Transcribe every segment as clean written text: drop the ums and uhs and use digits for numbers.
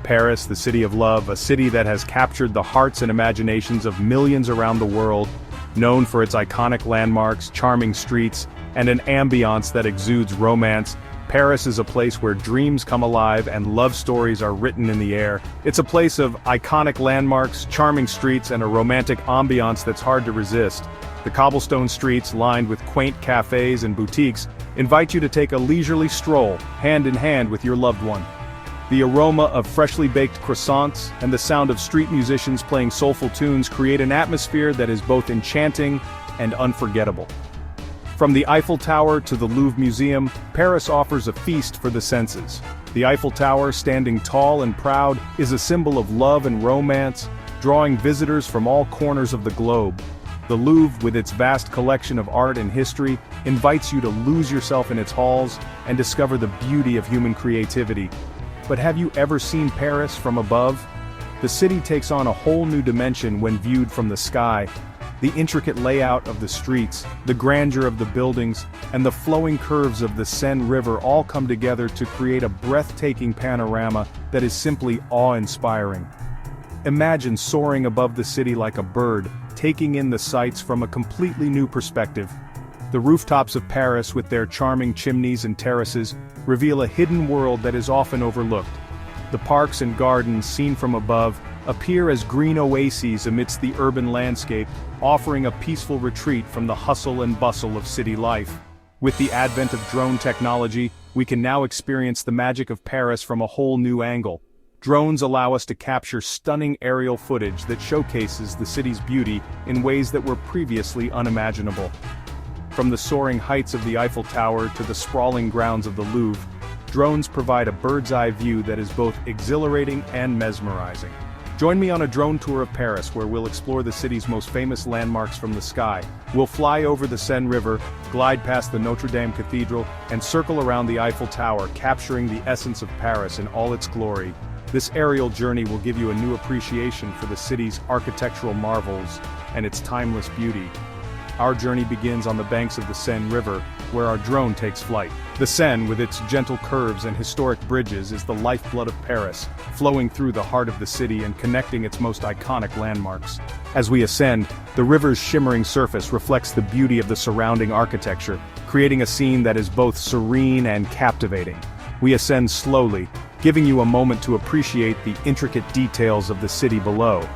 Paris, the city of love, a city that has captured the hearts and imaginations of millions around the world, known for its iconic landmarks, charming streets, and an ambiance that exudes romance. Paris is a place where dreams come alive and love stories are written in the air. It's a place of iconic landmarks, charming streets, and a romantic ambiance that's hard to resist. The cobblestone streets, lined with quaint cafes and boutiques, invite you to take a leisurely stroll, hand in hand with your loved one. The aroma of freshly baked croissants and the sound of street musicians playing soulful tunes create an atmosphere that is both enchanting and unforgettable. From the Eiffel Tower to the Louvre Museum, Paris offers a feast for the senses. The Eiffel Tower, standing tall and proud, is a symbol of love and romance, drawing visitors from all corners of the globe. The Louvre, with its vast collection of art and history, invites you to lose yourself in its halls and discover the beauty of human creativity. But have you ever seen Paris from above? The city takes on a whole new dimension when viewed from the sky. The intricate layout of the streets, the grandeur of the buildings, and the flowing curves of the Seine River all come together to create a breathtaking panorama that is simply awe-inspiring. Imagine soaring above the city like a bird, taking in the sights from a completely new perspective. The rooftops of Paris, with their charming chimneys and terraces, reveal a hidden world that is often overlooked. The parks and gardens, seen from above, appear as green oases amidst the urban landscape, offering a peaceful retreat from the hustle and bustle of city life. With the advent of drone technology, we can now experience the magic of Paris from a whole new angle. Drones allow us to capture stunning aerial footage that showcases the city's beauty in ways that were previously unimaginable. From the soaring heights of the Eiffel Tower to the sprawling grounds of the Louvre, drones provide a bird's-eye view that is both exhilarating and mesmerizing. Join me on a drone tour of Paris where we'll explore the city's most famous landmarks from the sky. We'll fly over the Seine River, glide past the Notre-Dame Cathedral, and circle around the Eiffel Tower, capturing the essence of Paris in all its glory. This aerial journey will give you a new appreciation for the city's architectural marvels and its timeless beauty. Our journey begins on the banks of the Seine River, where our drone takes flight. The Seine, with its gentle curves and historic bridges, is the lifeblood of Paris, flowing through the heart of the city and connecting its most iconic landmarks. As we ascend, the river's shimmering surface reflects the beauty of the surrounding architecture, creating a scene that is both serene and captivating. We ascend slowly, giving you a moment to appreciate the intricate details of the city below.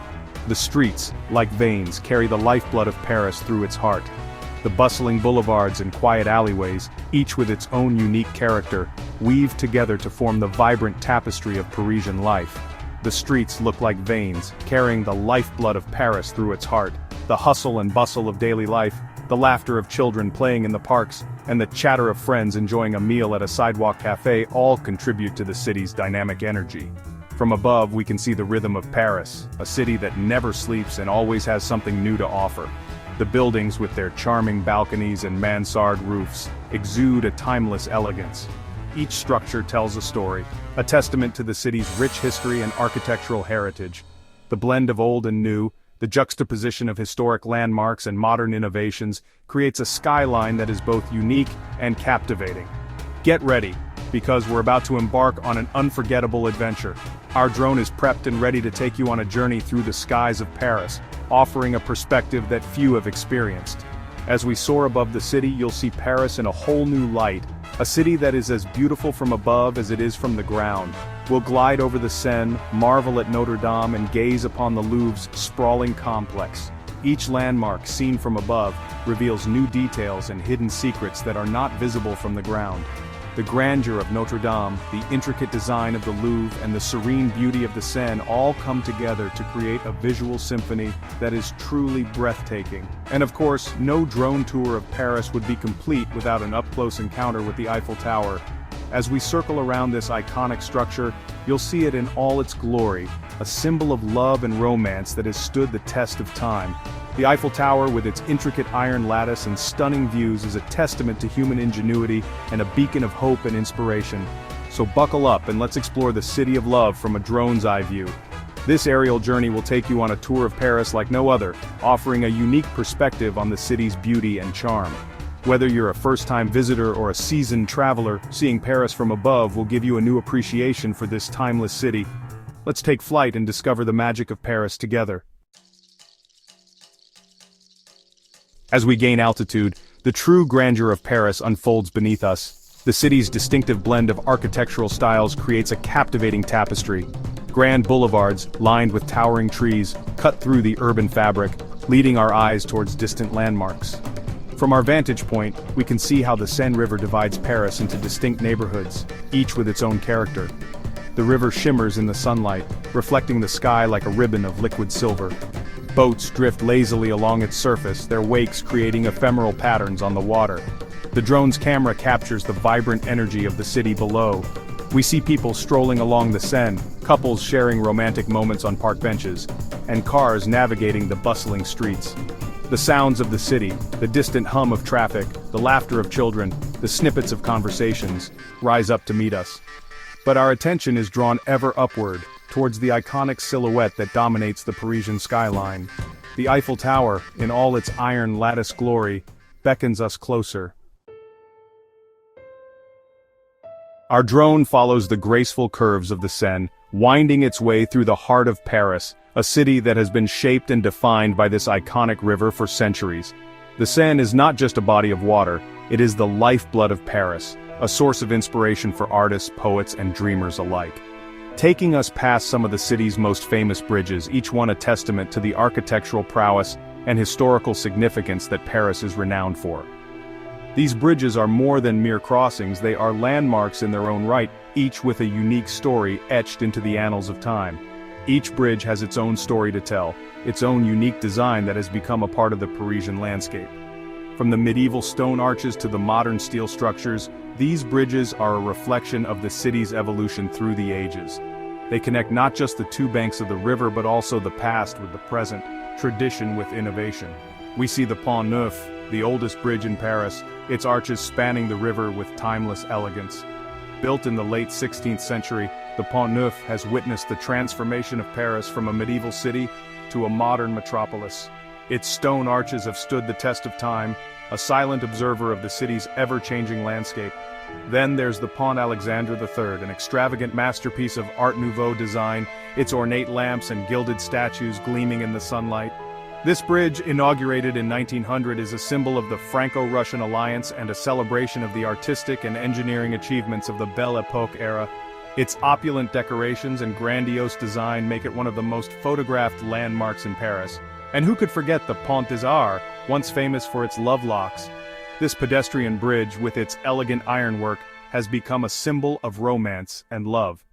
The streets, like veins, carry the lifeblood of Paris through its heart. The bustling boulevards and quiet alleyways, each with its own unique character, weave together to form the vibrant tapestry of Parisian life. The streets look like veins, carrying the lifeblood of Paris through its heart. The hustle and bustle of daily life, the laughter of children playing in the parks, and the chatter of friends enjoying a meal at a sidewalk cafe all contribute to the city's dynamic energy. From above, we can see the rhythm of Paris, a city that never sleeps and always has something new to offer. The buildings, with their charming balconies and mansard roofs, exude a timeless elegance. Each structure tells a story, a testament to the city's rich history and architectural heritage. The blend of old and new, the juxtaposition of historic landmarks and modern innovations, creates a skyline that is both unique and captivating. Get ready, because we're about to embark on an unforgettable adventure. Our drone is prepped and ready to take you on a journey through the skies of Paris, offering a perspective that few have experienced. As we soar above the city, you'll see Paris in a whole new light, a city that is as beautiful from above as it is from the ground. We'll glide over the Seine, marvel at Notre-Dame, and gaze upon the Louvre's sprawling complex. Each landmark, seen from above, reveals new details and hidden secrets that are not visible from the ground. The grandeur of Notre-Dame, the intricate design of the Louvre, and the serene beauty of the Seine all come together to create a visual symphony that is truly breathtaking. And of course, no drone tour of Paris would be complete without an up-close encounter with the Eiffel Tower. As we circle around this iconic structure, you'll see it in all its glory, a symbol of love and romance that has stood the test of time. The Eiffel Tower, with its intricate iron lattice and stunning views, is a testament to human ingenuity and a beacon of hope and inspiration. So buckle up and let's explore the city of love from a drone's eye view. This aerial journey will take you on a tour of Paris like no other, offering a unique perspective on the city's beauty and charm. Whether you're a first-time visitor or a seasoned traveler, seeing Paris from above will give you a new appreciation for this timeless city. Let's take flight and discover the magic of Paris together. As we gain altitude, the true grandeur of Paris unfolds beneath us. The city's distinctive blend of architectural styles creates a captivating tapestry. Grand boulevards, lined with towering trees, cut through the urban fabric, leading our eyes towards distant landmarks. From our vantage point, we can see how the Seine River divides Paris into distinct neighborhoods, each with its own character. The river shimmers in the sunlight, reflecting the sky like a ribbon of liquid silver. Boats drift lazily along its surface, their wakes creating ephemeral patterns on the water. The drone's camera captures the vibrant energy of the city below. We see people strolling along the Seine, couples sharing romantic moments on park benches, and cars navigating the bustling streets. The sounds of the city, the distant hum of traffic, the laughter of children, the snippets of conversations, rise up to meet us. But our attention is drawn ever upward, towards the iconic silhouette that dominates the Parisian skyline. The Eiffel Tower, in all its iron lattice glory, beckons us closer. Our drone follows the graceful curves of the Seine, winding its way through the heart of Paris, a city that has been shaped and defined by this iconic river for centuries. The Seine is not just a body of water, it is the lifeblood of Paris, a source of inspiration for artists, poets, and dreamers alike. Taking us past some of the city's most famous bridges, each one a testament to the architectural prowess and historical significance that Paris is renowned for. These bridges are more than mere crossings, they are landmarks in their own right, each with a unique story etched into the annals of time. Each bridge has its own story to tell, its own unique design that has become a part of the Parisian landscape. From the medieval stone arches to the modern steel structures, these bridges are a reflection of the city's evolution through the ages. They connect not just the two banks of the river but also the past with the present, tradition with innovation. We see the Pont Neuf, the oldest bridge in Paris, its arches spanning the river with timeless elegance. Built in the late 16th century, the Pont Neuf has witnessed the transformation of Paris from a medieval city to a modern metropolis. Its stone arches have stood the test of time, a silent observer of the city's ever-changing landscape. Then there's the Pont Alexandre III, an extravagant masterpiece of Art Nouveau design, its ornate lamps and gilded statues gleaming in the sunlight. This bridge, inaugurated in 1900, is a symbol of the Franco-Russian alliance and a celebration of the artistic and engineering achievements of the Belle Époque era. Its opulent decorations and grandiose design make it one of the most photographed landmarks in Paris. And who could forget the Pont des Arts, once famous for its love locks? This pedestrian bridge, with its elegant ironwork, has become a symbol of romance and love.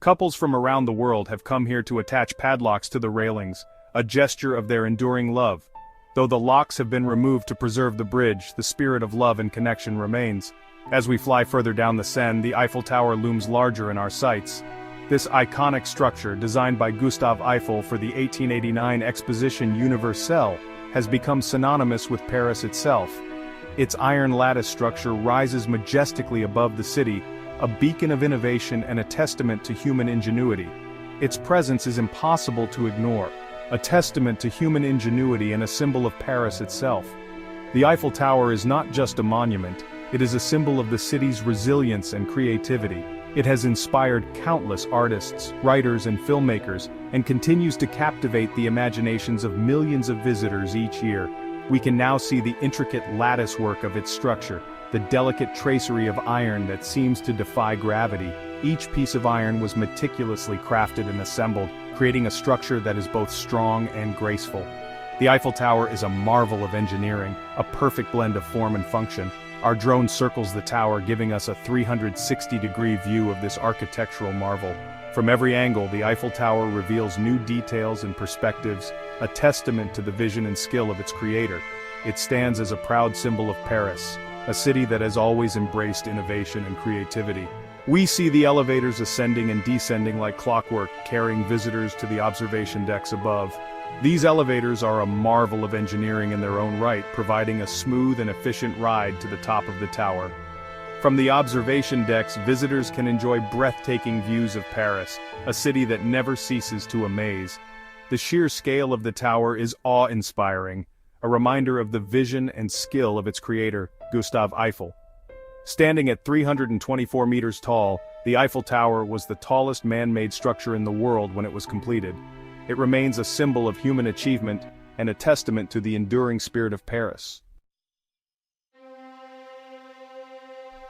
Couples from around the world have come here to attach padlocks to the railings, a gesture of their enduring love. Though the locks have been removed to preserve the bridge, the spirit of love and connection remains. As we fly further down the Seine, the Eiffel Tower looms larger in our sights. This iconic structure, designed by Gustave Eiffel for the 1889 Exposition Universelle, has become synonymous with Paris itself. Its iron lattice structure rises majestically above the city, a beacon of innovation and a testament to human ingenuity. Its presence is impossible to ignore, a testament to human ingenuity and a symbol of Paris itself. The Eiffel Tower is not just a monument, it is a symbol of the city's resilience and creativity. It has inspired countless artists, writers, and filmmakers, and continues to captivate the imaginations of millions of visitors each year. We can now see the intricate lattice work of its structure, the delicate tracery of iron that seems to defy gravity. Each piece of iron was meticulously crafted and assembled, creating a structure that is both strong and graceful. The Eiffel Tower is a marvel of engineering, a perfect blend of form and function. Our drone circles the tower, giving us a 360-degree view of this architectural marvel. From every angle, the Eiffel Tower reveals new details and perspectives, a testament to the vision and skill of its creator. It stands as a proud symbol of Paris, a city that has always embraced innovation and creativity. We see the elevators ascending and descending like clockwork, carrying visitors to the observation decks above. These elevators are a marvel of engineering in their own right, providing a smooth and efficient ride to the top of the tower. From the observation decks, visitors can enjoy breathtaking views of Paris, a city that never ceases to amaze. The sheer scale of the tower is awe-inspiring, a reminder of the vision and skill of its creator, Gustave Eiffel. Standing at 324 meters tall, The Eiffel Tower was the tallest man-made structure in the world when it was completed. It remains a symbol of human achievement and a testament to the enduring spirit of Paris.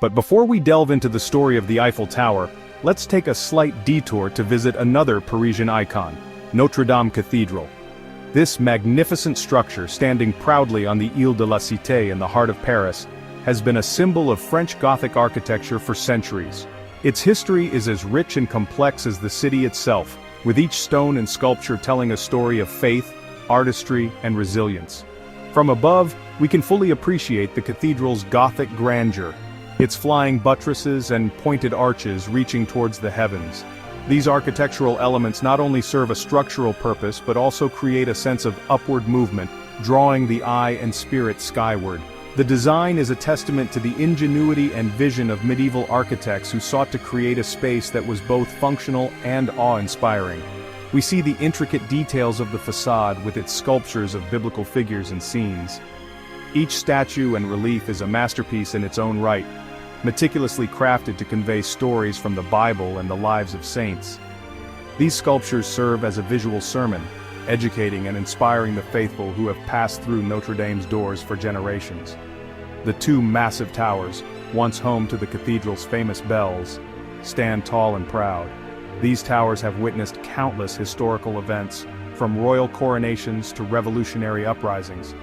But before we delve into the story of the Eiffel Tower, let's take a slight detour to visit another Parisian icon, Notre-Dame Cathedral. This magnificent structure, standing proudly on the Ile de la Cité in the heart of Paris, has been a symbol of French Gothic architecture for centuries. Its history is as rich and complex as the city itself, with each stone and sculpture telling a story of faith, artistry, and resilience. From above, we can fully appreciate the cathedral's Gothic grandeur, its flying buttresses and pointed arches reaching towards the heavens. These architectural elements not only serve a structural purpose but also create a sense of upward movement, drawing the eye and spirit skyward. The design is a testament to the ingenuity and vision of medieval architects who sought to create a space that was both functional and awe-inspiring. We see the intricate details of the facade with its sculptures of biblical figures and scenes. Each statue and relief is a masterpiece in its own right, meticulously crafted to convey stories from the Bible and the lives of saints. These sculptures serve as a visual sermon, educating and inspiring the faithful who have passed through Notre Dame's doors for generations. The two massive towers, once home to the cathedral's famous bells, stand tall and proud. These towers have witnessed countless historical events, from royal coronations to revolutionary uprisings.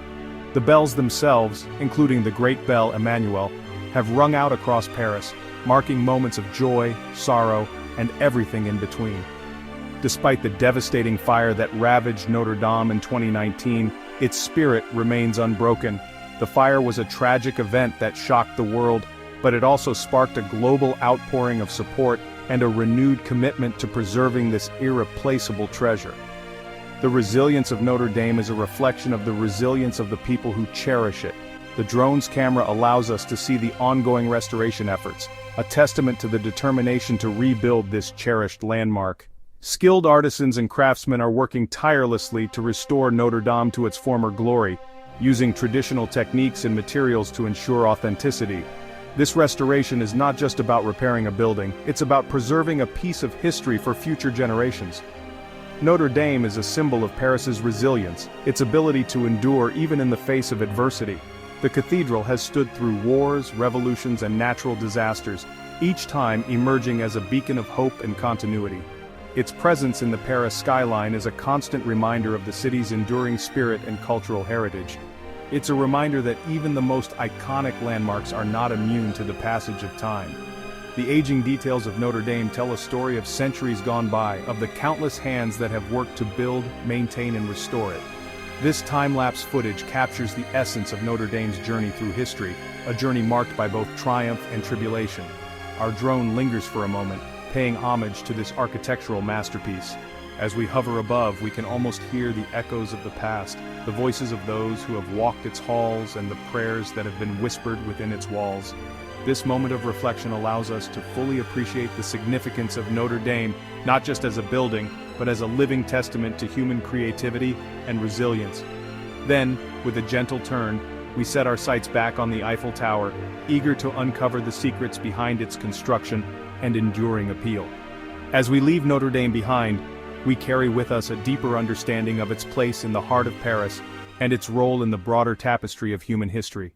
The bells themselves, including the Great Bell Emmanuel, have rung out across Paris, marking moments of joy, sorrow, and everything in between. Despite the devastating fire that ravaged Notre Dame in 2019, its spirit remains unbroken. The fire was a tragic event that shocked the world, but it also sparked a global outpouring of support and a renewed commitment to preserving this irreplaceable treasure. The resilience of Notre Dame is a reflection of the resilience of the people who cherish it. The drone's camera allows us to see the ongoing restoration efforts, a testament to the determination to rebuild this cherished landmark. Skilled artisans and craftsmen are working tirelessly to restore Notre Dame to its former glory, using traditional techniques and materials to ensure authenticity. This restoration is not just about repairing a building, it's about preserving a piece of history for future generations. Notre Dame is a symbol of Paris's resilience, its ability to endure even in the face of adversity. The cathedral has stood through wars, revolutions, and natural disasters, each time emerging as a beacon of hope and continuity. Its presence in the Paris skyline is a constant reminder of the city's enduring spirit and cultural heritage. It's a reminder that even the most iconic landmarks are not immune to the passage of time. The aging details of Notre Dame tell a story of centuries gone by, of the countless hands that have worked to build, maintain, and restore it. This time-lapse footage captures the essence of Notre Dame's journey through history, a journey marked by both triumph and tribulation. Our drone lingers for a moment, paying homage to this architectural masterpiece. As we hover above, we can almost hear the echoes of the past, the voices of those who have walked its halls and the prayers that have been whispered within its walls. This moment of reflection allows us to fully appreciate the significance of Notre Dame, not just as a building, but as a living testament to human creativity and resilience. Then, with a gentle turn, we set our sights back on the Eiffel Tower, eager to uncover the secrets behind its construction and enduring appeal. As we leave Notre Dame behind, we carry with us a deeper understanding of its place in the heart of Paris and its role in the broader tapestry of human history.